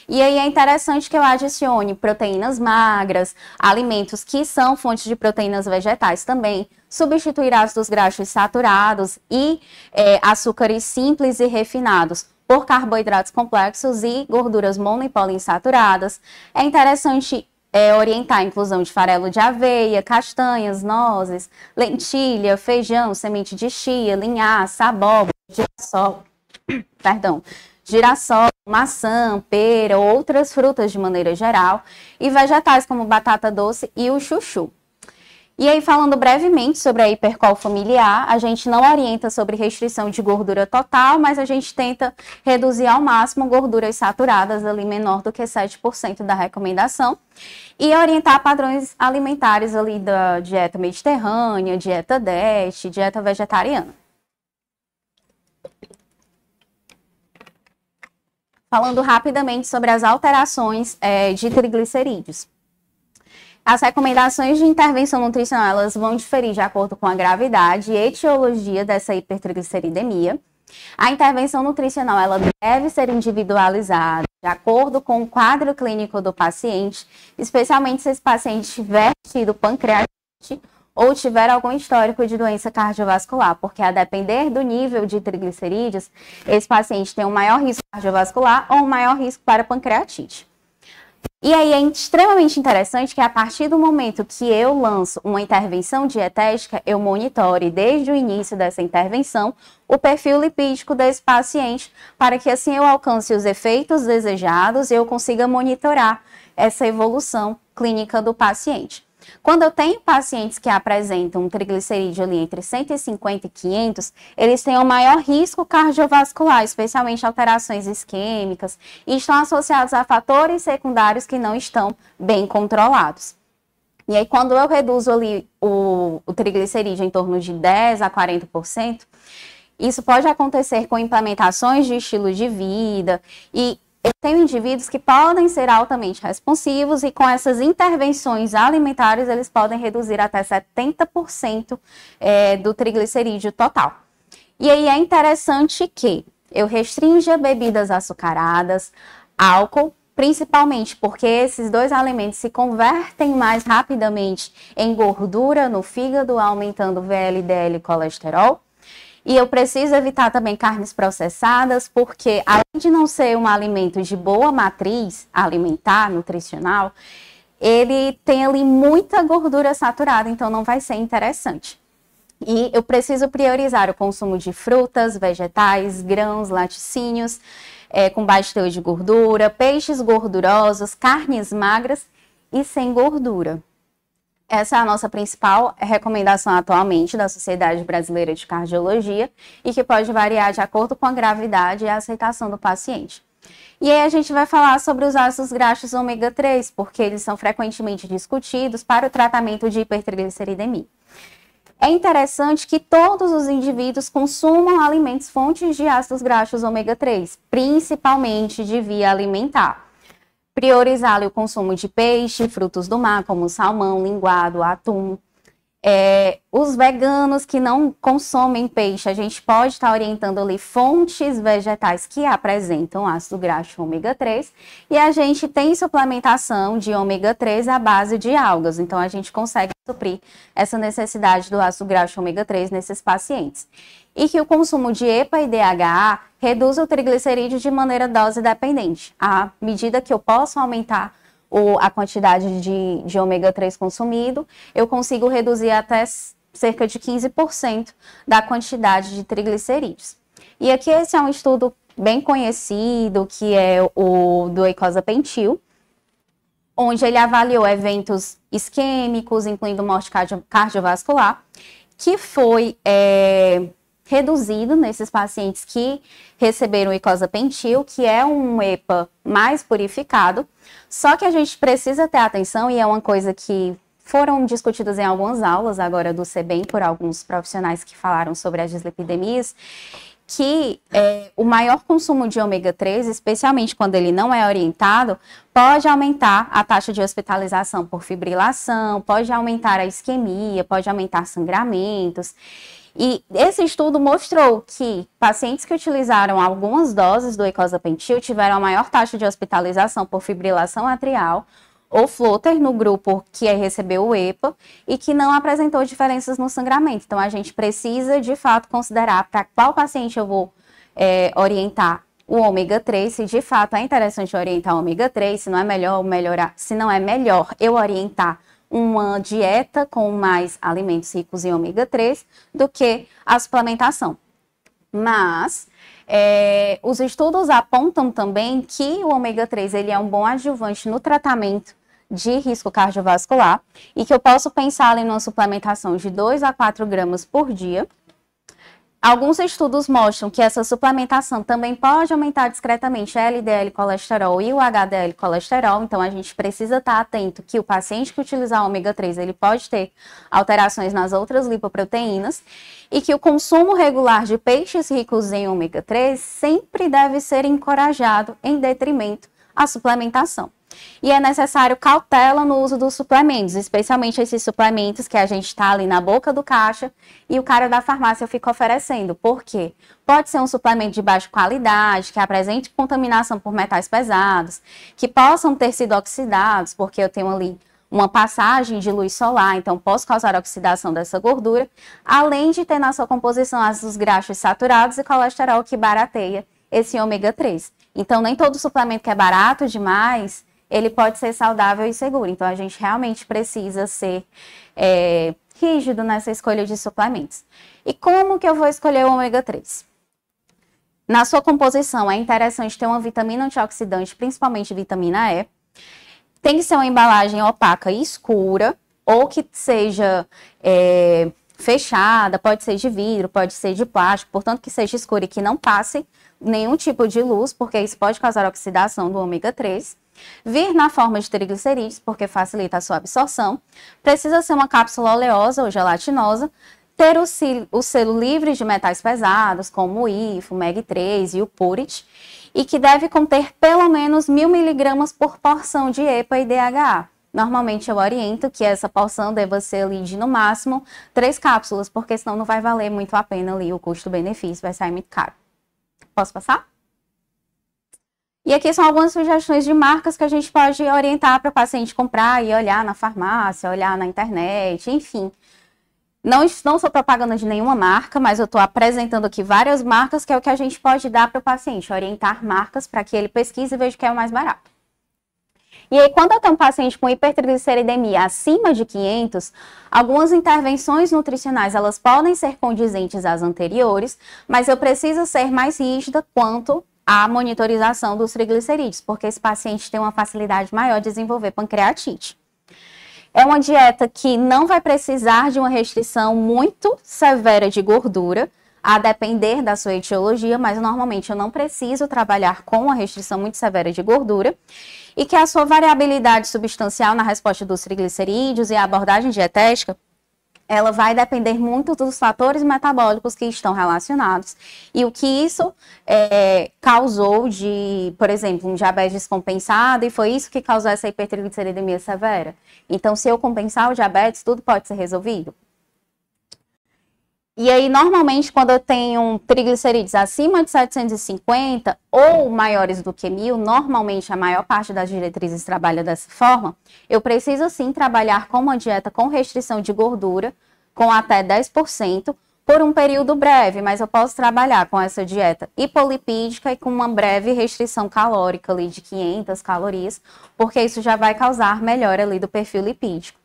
E aí é interessante que eu adicione proteínas magras, alimentos que são fontes de proteínas vegetais também, substituir ácidos graxos saturados e açúcares simples e refinados por carboidratos complexos e gorduras mono e poliinsaturadas. É interessante orientar a inclusão de farelo de aveia, castanhas, nozes, lentilha, feijão, semente de chia, linhaça, abóbora, girassol, maçã, pera, outras frutas de maneira geral, e vegetais como batata doce e o chuchu. E aí, falando brevemente sobre a hipercol familiar, a gente não orienta sobre restrição de gordura total, mas a gente tenta reduzir ao máximo gorduras saturadas ali menor do que 7% da recomendação e orientar padrões alimentares ali da dieta mediterrânea, dieta DASH, dieta vegetariana. Falando rapidamente sobre as alterações de triglicerídeos. As recomendações de intervenção nutricional elas vão diferir de acordo com a gravidade e etiologia dessa hipertrigliceridemia. A intervenção nutricional ela deve ser individualizada de acordo com o quadro clínico do paciente, especialmente se esse paciente tiver tido pancreatite ou tiver algum histórico de doença cardiovascular, porque a depender do nível de triglicerídeos, esse paciente tem um maior risco cardiovascular ou um maior risco para pancreatite. E aí é extremamente interessante que a partir do momento que eu lanço uma intervenção dietética, eu monitore desde o início dessa intervenção o perfil lipídico desse paciente, para que assim eu alcance os efeitos desejados e eu consiga monitorar essa evolução clínica do paciente. Quando eu tenho pacientes que apresentam um triglicerídeo ali entre 150 e 500, eles têm um maior risco cardiovascular, especialmente alterações isquêmicas, e estão associados a fatores secundários que não estão bem controlados. E aí, quando eu reduzo ali o triglicerídeo em torno de 10 a 40%, isso pode acontecer com implementações de estilo de vida e eu tenho indivíduos que podem ser altamente responsivos e com essas intervenções alimentares eles podem reduzir até 70% do triglicerídeo total. E aí é interessante que eu restrinja bebidas açucaradas, álcool, principalmente porque esses dois alimentos se convertem mais rapidamente em gordura no fígado, aumentando VLDL e colesterol. E eu preciso evitar também carnes processadas, porque além de não ser um alimento de boa matriz alimentar, nutricional, ele tem ali muita gordura saturada, então não vai ser interessante. E eu preciso priorizar o consumo de frutas, vegetais, grãos, laticínios, com baixo teor de gordura, peixes gordurosos, carnes magras e sem gordura. Essa é a nossa principal recomendação atualmente da Sociedade Brasileira de Cardiologia e que pode variar de acordo com a gravidade e a aceitação do paciente. E aí a gente vai falar sobre os ácidos graxos ômega 3, porque eles são frequentemente discutidos para o tratamento de hipertrigliceridemia. É interessante que todos os indivíduos consumam alimentos fontes de ácidos graxos ômega 3, principalmente de via alimentar. Priorizar o consumo de peixe, frutos do mar, como salmão, linguado, atum. Os veganos que não consomem peixe, a gente pode estar orientando ali fontes vegetais que apresentam ácido graxo ômega 3 e a gente tem suplementação de ômega 3 à base de algas, então a gente consegue suprir essa necessidade do ácido graxo ômega 3 nesses pacientes. E que o consumo de EPA e DHA reduz o triglicerídeo de maneira dose dependente. À medida que eu posso aumentar a quantidade de ômega 3 consumido, eu consigo reduzir até cerca de 15% da quantidade de triglicerídeos. E aqui esse é um estudo bem conhecido, que é o do Eicosa Pentil, onde ele avaliou eventos isquêmicos, incluindo morte cardiovascular, que foi reduzido nesses pacientes que receberam Eicosa Pentil, que é um EPA mais purificado, só que a gente precisa ter atenção, e é uma coisa que foram discutidas em algumas aulas agora do CBEM por alguns profissionais que falaram sobre as dislipidemias, que o maior consumo de ômega 3, especialmente quando ele não é orientado, pode aumentar a taxa de hospitalização por fibrilação, pode aumentar a isquemia, pode aumentar sangramentos. E esse estudo mostrou que pacientes que utilizaram algumas doses do Eicosa Pentil tiveram a maior taxa de hospitalização por fibrilação atrial ou flutter no grupo que recebeu o EPA e que não apresentou diferenças no sangramento. Então, a gente precisa, de fato, considerar para qual paciente eu vou orientar o ômega 3, se de fato é interessante orientar o ômega 3, se não é melhor melhorar, se não é melhor eu orientar uma dieta com mais alimentos ricos em ômega 3 do que a suplementação. Mas os estudos apontam também que o ômega 3 ele é um bom adjuvante no tratamento de risco cardiovascular e que eu posso pensar em uma suplementação de 2 a 4 gramas por dia. Alguns estudos mostram que essa suplementação também pode aumentar discretamente a LDL colesterol e o HDL colesterol, então a gente precisa estar atento que o paciente que utilizar ômega 3, ele pode ter alterações nas outras lipoproteínas e que o consumo regular de peixes ricos em ômega 3 sempre deve ser encorajado em detrimento à suplementação. E é necessário cautela no uso dos suplementos, especialmente esses suplementos que a gente está ali na boca do caixa e o cara da farmácia fica oferecendo. Por quê? Pode ser um suplemento de baixa qualidade, que apresente contaminação por metais pesados, que possam ter sido oxidados, porque eu tenho ali uma passagem de luz solar, então posso causar oxidação dessa gordura, além de ter na sua composição ácidos graxos saturados e colesterol que barateia esse ômega 3. Então, nem todo suplemento que é barato demais, ele pode ser saudável e seguro. Então, a gente realmente precisa ser rígido nessa escolha de suplementos. E como que eu vou escolher o ômega 3? Na sua composição, é interessante ter uma vitamina antioxidante, principalmente vitamina E. Tem que ser uma embalagem opaca e escura, ou que seja fechada, pode ser de vidro, pode ser de plástico, portanto que seja escura e que não passe nenhum tipo de luz, porque isso pode causar oxidação do ômega 3. Vir na forma de triglicerídeos, porque facilita a sua absorção. Precisa ser uma cápsula oleosa ou gelatinosa. Ter o selo livre de metais pesados, como o IFO, o MEG3 e o PURIT. E que deve conter pelo menos 1000 miligramas por porção de EPA e DHA. Normalmente eu oriento que essa porção deva ser ali de no máximo 3 cápsulas, porque senão não vai valer muito a pena ali o custo-benefício, vai sair muito caro. Posso passar? E aqui são algumas sugestões de marcas que a gente pode orientar para o paciente comprar e olhar na farmácia, olhar na internet, enfim. Não sou propaganda de nenhuma marca, mas eu estou apresentando aqui várias marcas que é o que a gente pode dar para o paciente, orientar marcas para que ele pesquise e veja o que é o mais barato. E aí, quando eu tenho um paciente com hipertrigliceridemia acima de 500, algumas intervenções nutricionais, elas podem ser condizentes às anteriores, mas eu preciso ser mais rígida quanto à monitorização dos triglicerídeos, porque esse paciente tem uma facilidade maior de desenvolver pancreatite. É uma dieta que não vai precisar de uma restrição muito severa de gordura, a depender da sua etiologia, mas normalmente eu não preciso trabalhar com uma restrição muito severa de gordura, e que a sua variabilidade substancial na resposta dos triglicerídeos e a abordagem dietética, ela vai depender muito dos fatores metabólicos que estão relacionados e o que isso causou de, por exemplo, um diabetes descompensado, e foi isso que causou essa hipertrigliceridemia severa. Então, se eu compensar o diabetes, tudo pode ser resolvido. E aí, normalmente, quando eu tenho triglicerídeos acima de 750 ou maiores do que 1000, normalmente a maior parte das diretrizes trabalha dessa forma, eu preciso sim trabalhar com uma dieta com restrição de gordura, com até 10%, por um período breve, mas eu posso trabalhar com essa dieta hipolipídica e com uma breve restrição calórica ali de 500 calorias, porque isso já vai causar melhora ali do perfil lipídico.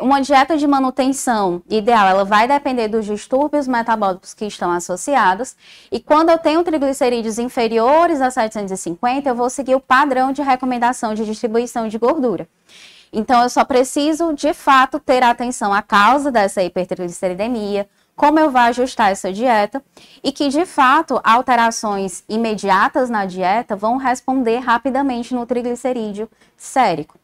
Uma dieta de manutenção ideal, ela vai depender dos distúrbios metabólicos que estão associados, e quando eu tenho triglicerídeos inferiores a 750, eu vou seguir o padrão de recomendação de distribuição de gordura. Então, eu só preciso, de fato, ter atenção à causa dessa hipertrigliceridemia, como eu vou ajustar essa dieta, e que, de fato, alterações imediatas na dieta vão responder rapidamente no triglicerídeo sérico.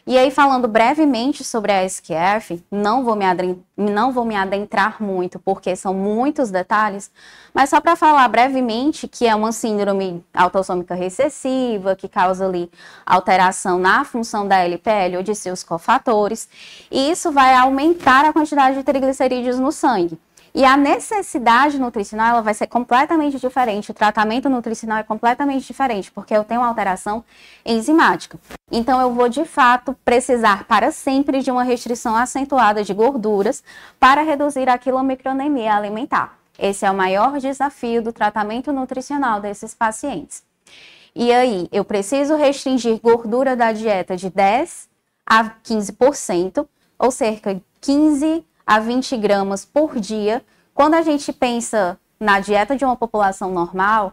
E aí, falando brevemente sobre a SQF, não vou me adentrar muito, porque são muitos detalhes, mas só para falar brevemente que é uma síndrome autossômica recessiva, que causa ali alteração na função da LPL ou de seus cofatores, e isso vai aumentar a quantidade de triglicerídeos no sangue. E a necessidade nutricional, ela vai ser completamente diferente, o tratamento nutricional é completamente diferente, porque eu tenho uma alteração enzimática. Então, eu vou, de fato, precisar para sempre de uma restrição acentuada de gorduras para reduzir a quilomicronemia alimentar. Esse é o maior desafio do tratamento nutricional desses pacientes. E aí, eu preciso restringir gordura da dieta de 10 a 15%, ou cerca de 15 a 20 gramas por dia. Quando a gente pensa na dieta de uma população normal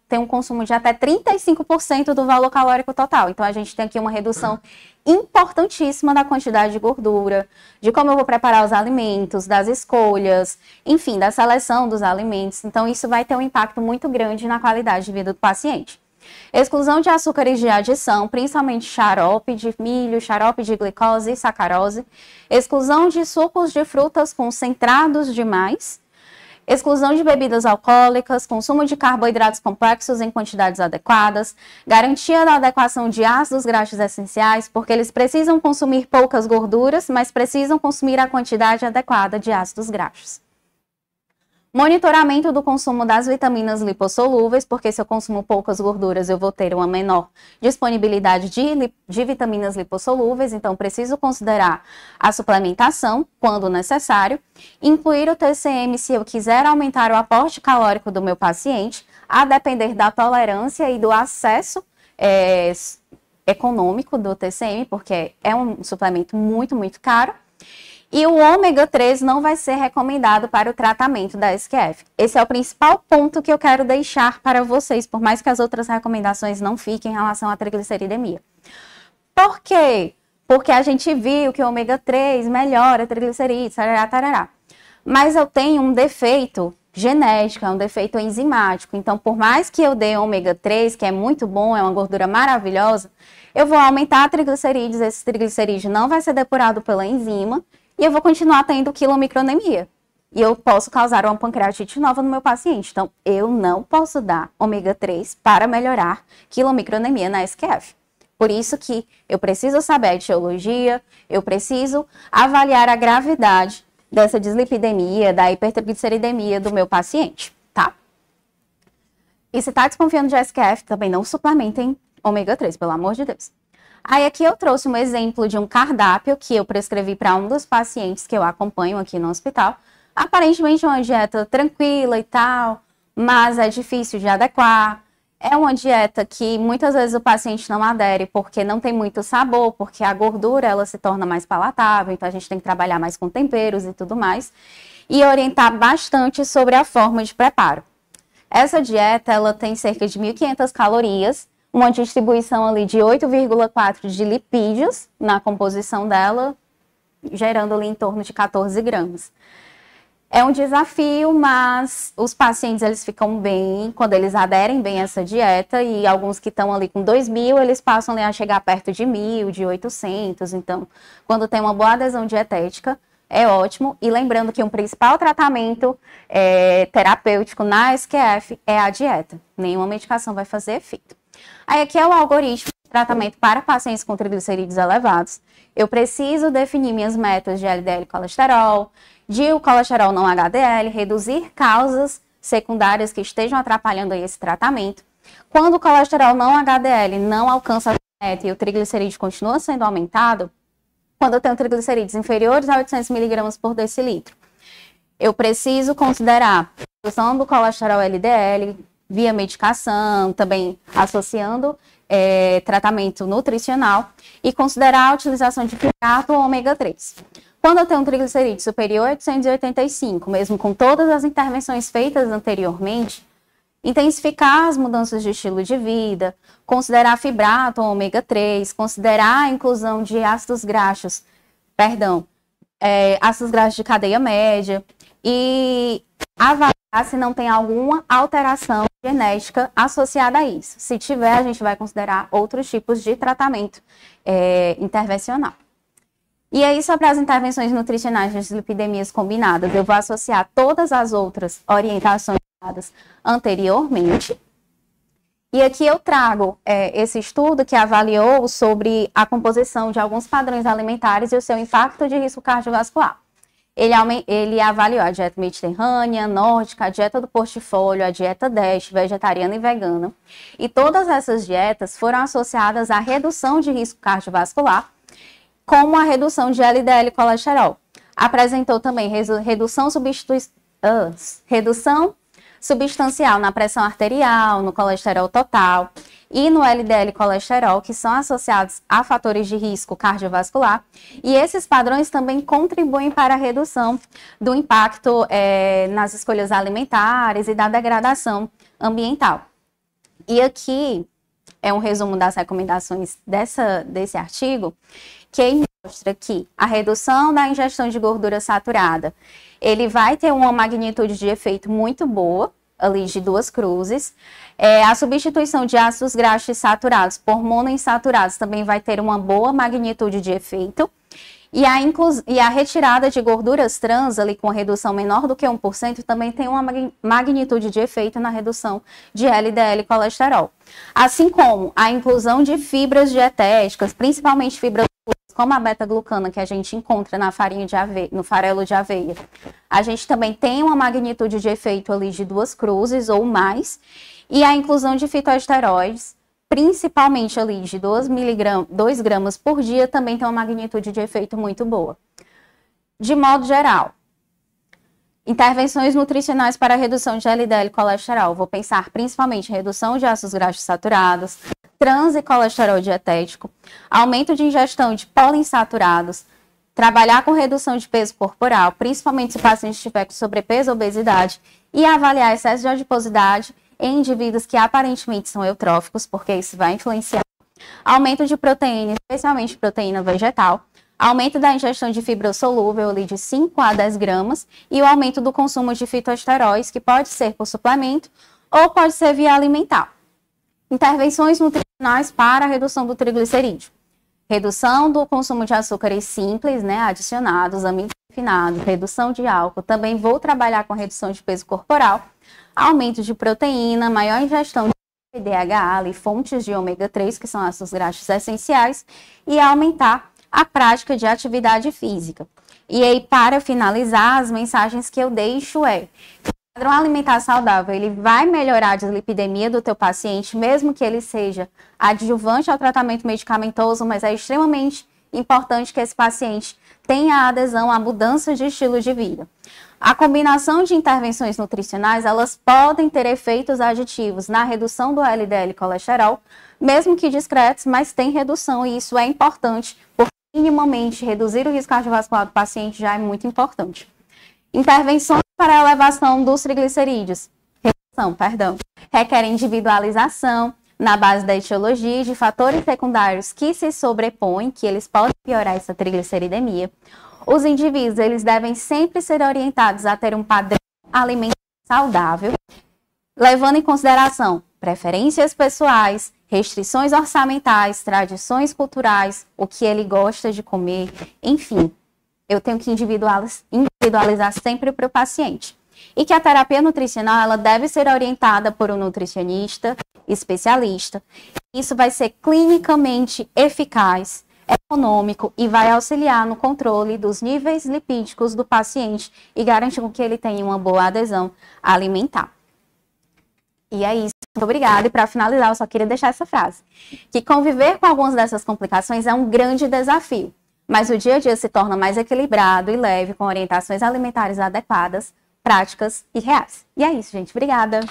tem um consumo de até 35% do valor calórico total. Então, a gente tem aqui uma redução importantíssima da quantidade de gordura, de como eu vou preparar os alimentos, das escolhas, enfim, da seleção dos alimentos. Então, isso vai ter um impacto muito grande na qualidade de vida do paciente. Exclusão de açúcares de adição, principalmente xarope de milho, xarope de glicose e sacarose. Exclusão de sucos de frutas concentrados demais. exclusão de bebidas alcoólicas, consumo de carboidratos complexos em quantidades adequadas, garantia da adequação de ácidos graxos essenciais, porque eles precisam consumir poucas gorduras, mas precisam consumir a quantidade adequada de ácidos graxos. Monitoramento do consumo das vitaminas lipossolúveis, porque se eu consumo poucas gorduras, eu vou ter uma menor disponibilidade de vitaminas lipossolúveis, então preciso considerar a suplementação quando necessário. Incluir o TCM se eu quiser aumentar o aporte calórico do meu paciente, a depender da tolerância e do acesso econômico do TCM, porque é um suplemento muito, muito caro. E o ômega 3 não vai ser recomendado para o tratamento da SQF. Esse é o principal ponto que eu quero deixar para vocês, por mais que as outras recomendações não fiquem em relação à trigliceridemia. Por quê? Porque a gente viu que o ômega 3 melhora a triglicerídeos, tarará, tarará. Mas eu tenho um defeito genético, é um defeito enzimático. Então, por mais que eu dê ômega 3, que é muito bom, é uma gordura maravilhosa, eu vou aumentar a triglicerídeos, esse triglicerídeo não vai ser depurado pela enzima, e eu vou continuar tendo quilomicronemia. E eu posso causar uma pancreatite nova no meu paciente. Então, eu não posso dar ômega 3 para melhorar quilomicronemia na SQF. Por isso que eu preciso saber a etiologia, eu preciso avaliar a gravidade dessa dislipidemia, da hipertrigliceridemia do meu paciente, tá? E se está desconfiando de SQF, também não suplementem ômega 3, pelo amor de Deus. Aí aqui eu trouxe um exemplo de um cardápio que eu prescrevi para um dos pacientes que eu acompanho aqui no hospital. Aparentemente é uma dieta tranquila e tal, mas é difícil de adequar. É uma dieta que muitas vezes o paciente não adere porque não tem muito sabor, porque a gordura ela se torna mais palatável, então a gente tem que trabalhar mais com temperos e tudo mais. E orientar bastante sobre a forma de preparo. Essa dieta ela tem cerca de 1.500 calorias, uma distribuição ali de 8,4 de lipídios na composição dela, gerando ali em torno de 14 gramas. É um desafio, mas os pacientes eles ficam bem quando eles aderem bem a essa dieta, e alguns que estão ali com 2.000, eles passam ali a chegar perto de 1.000, de 800. Então, quando tem uma boa adesão dietética, é ótimo. E lembrando que um principal tratamento terapêutico na SQF é a dieta. Nenhuma medicação vai fazer efeito. Aí aqui é o algoritmo de tratamento para pacientes com triglicerídeos elevados. Eu preciso definir minhas metas de LDL colesterol, de o colesterol não HDL, reduzir causas secundárias que estejam atrapalhando aí esse tratamento. Quando o colesterol não HDL não alcança a meta e o triglicerídeo continua sendo aumentado, quando eu tenho triglicerídeos inferiores a 800 mg por decilitro, eu preciso considerar a redução do colesterol LDL, via medicação, também associando tratamento nutricional, e considerar a utilização de fibrato ou ômega 3. Quando eu tenho um triglicerídeo superior a 885, mesmo com todas as intervenções feitas anteriormente, intensificar as mudanças de estilo de vida, considerar fibrato ou ômega 3, considerar a inclusão de ácidos graxos de cadeia média, e avaliar se não tem alguma alteração genética associada a isso. Se tiver, a gente vai considerar outros tipos de tratamento intervencional. E aí, sobre as intervenções nutricionais das lipidemias combinadas, eu vou associar todas as outras orientações dadas anteriormente. E aqui eu trago esse estudo que avaliou sobre a composição de alguns padrões alimentares e o seu impacto de risco cardiovascular. Ele avaliou a dieta mediterrânea, nórdica, a dieta do portfólio, a dieta DASH, vegetariana e vegana. E todas essas dietas foram associadas à redução de risco cardiovascular, como a redução de LDL colesterol. Apresentou também redução substancial na pressão arterial, no colesterol total e no LDL colesterol, que são associados a fatores de risco cardiovascular. E esses padrões também contribuem para a redução do impacto nas escolhas alimentares e da degradação ambiental. E aqui é um resumo das recomendações desse artigo, que mostra que a redução da ingestão de gordura saturada, ele vai ter uma magnitude de efeito muito boa, ali de 2 cruzes. A substituição de ácidos graxos saturados por monoinsaturados também vai ter uma boa magnitude de efeito. E a retirada de gorduras trans, ali com redução menor do que 1%, também tem uma magnitude de efeito na redução de LDL e colesterol. Assim como a inclusão de fibras dietéticas, principalmente fibras como a beta-glucana que a gente encontra na farinha de aveia, no farelo de aveia. A gente também tem uma magnitude de efeito ali de 2 cruzes ou mais, e a inclusão de fitoesteróides, principalmente ali de 2 gramas por dia, também tem uma magnitude de efeito muito boa. De modo geral, intervenções nutricionais para a redução de LDL e colesterol. Vou pensar principalmente em redução de ácidos graxos saturados, trans e colesterol dietético, aumento de ingestão de poliinsaturados, trabalhar com redução de peso corporal, principalmente se o paciente estiver com sobrepeso ou obesidade, e avaliar excesso de adiposidade em indivíduos que aparentemente são eutróficos, porque isso vai influenciar. Aumento de proteína, especialmente proteína vegetal, aumento da ingestão de fibra solúvel ali de 5 a 10 gramas e o aumento do consumo de fitoesteróides, que pode ser por suplemento ou pode ser via alimentar. Intervenções nutricionais para a redução do triglicerídeo. Redução do consumo de açúcares simples, adicionados, amigos refinados, redução de álcool. Também vou trabalhar com redução de peso corporal, aumento de proteína, maior ingestão de DHA e fontes de ômega 3, que são ácidos graxos essenciais, e aumentar a prática de atividade física. E aí, para finalizar, as mensagens que eu deixo é: o padrão alimentar saudável, ele vai melhorar a dislipidemia do teu paciente, mesmo que ele seja adjuvante ao tratamento medicamentoso, mas é extremamente importante que esse paciente tenha adesão à mudança de estilo de vida. A combinação de intervenções nutricionais, elas podem ter efeitos aditivos na redução do LDL e colesterol, mesmo que discretos, mas tem redução e isso é importante, porque minimamente reduzir o risco cardiovascular do paciente já é muito importante. Intervenções para a elevação dos triglicerídeos, requerem individualização na base da etiologia de fatores secundários que se sobrepõem, que eles podem piorar essa trigliceridemia. Os indivíduos, eles devem sempre ser orientados a ter um padrão alimentar saudável, levando em consideração preferências pessoais, restrições orçamentais, tradições culturais, o que ele gosta de comer, enfim. Eu tenho que individualizar sempre para o paciente. E que a terapia nutricional, ela deve ser orientada por um nutricionista especialista. Isso vai ser clinicamente eficaz, econômico e vai auxiliar no controle dos níveis lipídicos do paciente e garantir que ele tenha uma boa adesão alimentar. E é isso. Muito obrigada. E para finalizar, eu só queria deixar essa frase. Que conviver com algumas dessas complicações é um grande desafio. Mas o dia a dia se torna mais equilibrado e leve com orientações alimentares adequadas, práticas e reais. E é isso, gente. Obrigada.